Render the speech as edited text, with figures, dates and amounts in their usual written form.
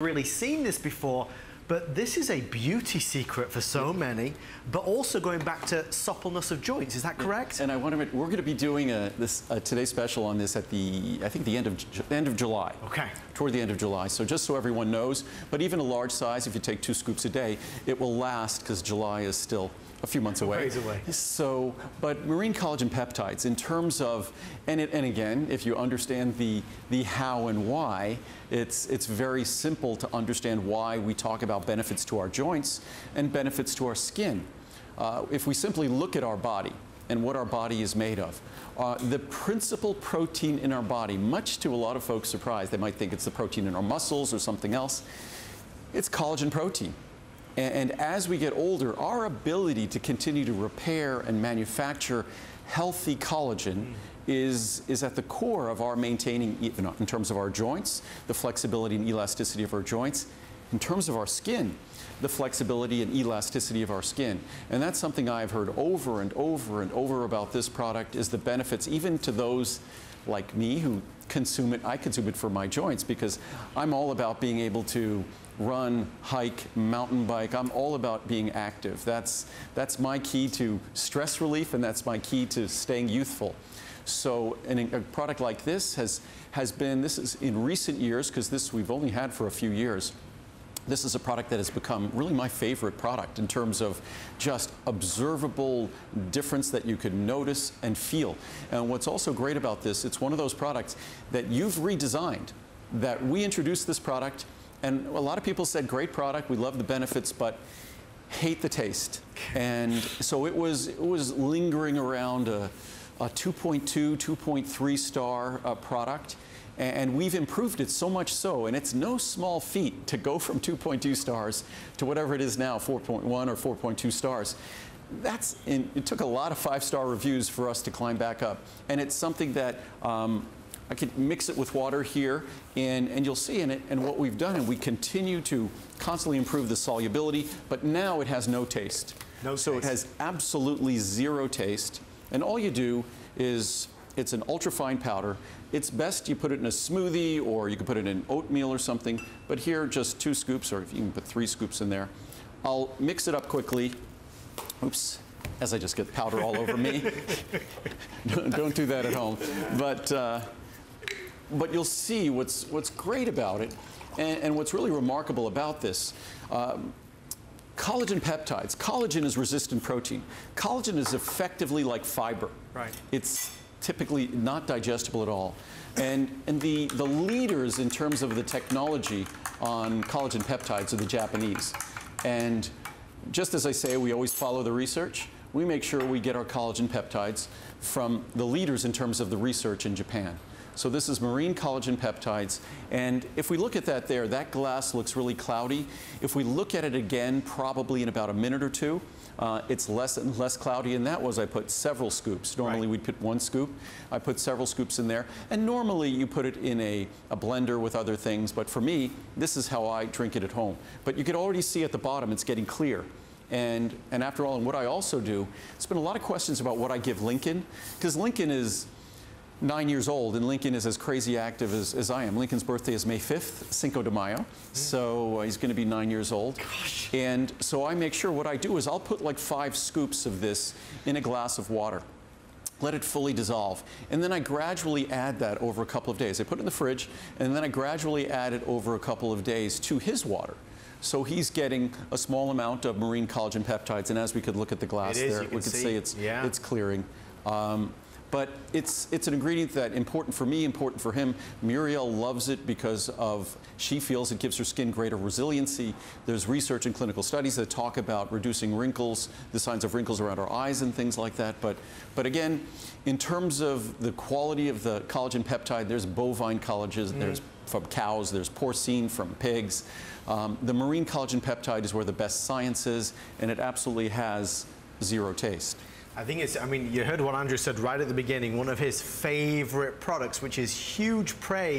Really seen this before, but this is a beauty secret for so many, but also going back to suppleness of joints. Is that correct? And I want to, we're going to be doing today's special on this at the, I think the end of July. Okay. Toward the end of July. So just so everyone knows, but even a large size, if you take 2 scoops a day, it will last because July is still a few months away. So, but marine collagen peptides, in terms of, and again, if you understand the how and why, it's very simple to understand why we talk about benefits to our joints and benefits to our skin. If we simply look at our body and what our body is made of, the principal protein in our body, much to a lot of folks' surprise, they might think it's the protein in our muscles or something else, it's collagen protein. And as we get older, our ability to continue to repair and manufacture healthy collagen is at the core of our maintaining, in terms of our joints, the flexibility and elasticity of our joints, in terms of our skin, the flexibility and elasticity of our skin. And that's something I've heard over and over and over about this product, is the benefits even to those like me who consume it. I consume it for my joints because I'm all about being able to run, hike, mountain bike. I'm all about being active. That's my key to stress relief, and that's my key to staying youthful. So a product like this has been, this is in recent years, because this we've only had for a few years, this is a product that has become really my favorite product in terms of just observable difference that you can notice and feel. And what's also great about this, it's one of those products that you've redesigned, that we introduced this product, and a lot of people said, great product, we love the benefits, but hate the taste. And so it was lingering around a 2.2, 2.3 star product. And we've improved it so much so, and it's no small feat to go from 2.2 stars to whatever it is now, 4.1 or 4.2 stars. It took a lot of 5-star reviews for us to climb back up. And it's something that I could mix it with water here, and you'll see in it, and what we've done, and we continue to constantly improve the solubility, but now it has no taste. So it has absolutely zero taste, and all you do is, it's an ultra-fine powder. It's best you put it in a smoothie, or you can put it in oatmeal or something, but here just 2 scoops, or if you can put 3 scoops in there. I'll mix it up quickly. Oops, as I just get powder all over me. Don't do that at home. But you'll see what's great about it, and what's really remarkable about this. Collagen peptides. Collagen is resistant protein. Collagen is effectively like fiber. Right. It's typically not digestible at all. And the leaders in terms of the technology on collagen peptides are the Japanese. And just as I say, we always follow the research. We make sure we get our collagen peptides from the leaders in terms of the research in Japan. So this is marine collagen peptides, and if we look at that there, that glass looks really cloudy. If we look at it again, probably in about a minute or two, it's less and less cloudy, and that was I put several scoops. Normally we'd put 1 scoop. I put several scoops in there, and normally you put it in a blender with other things, but for me, this is how I drink it at home. But you can already see at the bottom it's getting clear. And after all, and what I also do, there's been a lot of questions about what I give Lincoln, because Lincoln is 9 years old, and Lincoln is as crazy active as I am. Lincoln's birthday is May 5th, Cinco de Mayo, so he's going to be 9 years old. Gosh. And so I make sure what I do is I'll put like 5 scoops of this in a glass of water, let it fully dissolve, and then I gradually add that over a couple of days. I put it in the fridge, and then I gradually add it over a couple of days to his water. So he's getting a small amount of marine collagen peptides, and as we could look at the glass there, we could see it's clearing. But it's an ingredient that important for me, important for him. Muriel loves it because she feels it gives her skin greater resiliency. There's research and clinical studies that talk about reducing wrinkles, the signs of wrinkles around our eyes and things like that. But again, in terms of the quality of the collagen peptide, there's bovine collagen, there's from cows, there's porcine from pigs. The marine collagen peptide is where the best science is, and it absolutely has zero taste. I think I mean, you heard what Andrew said right at the beginning, one of his favorite products, which is huge praise.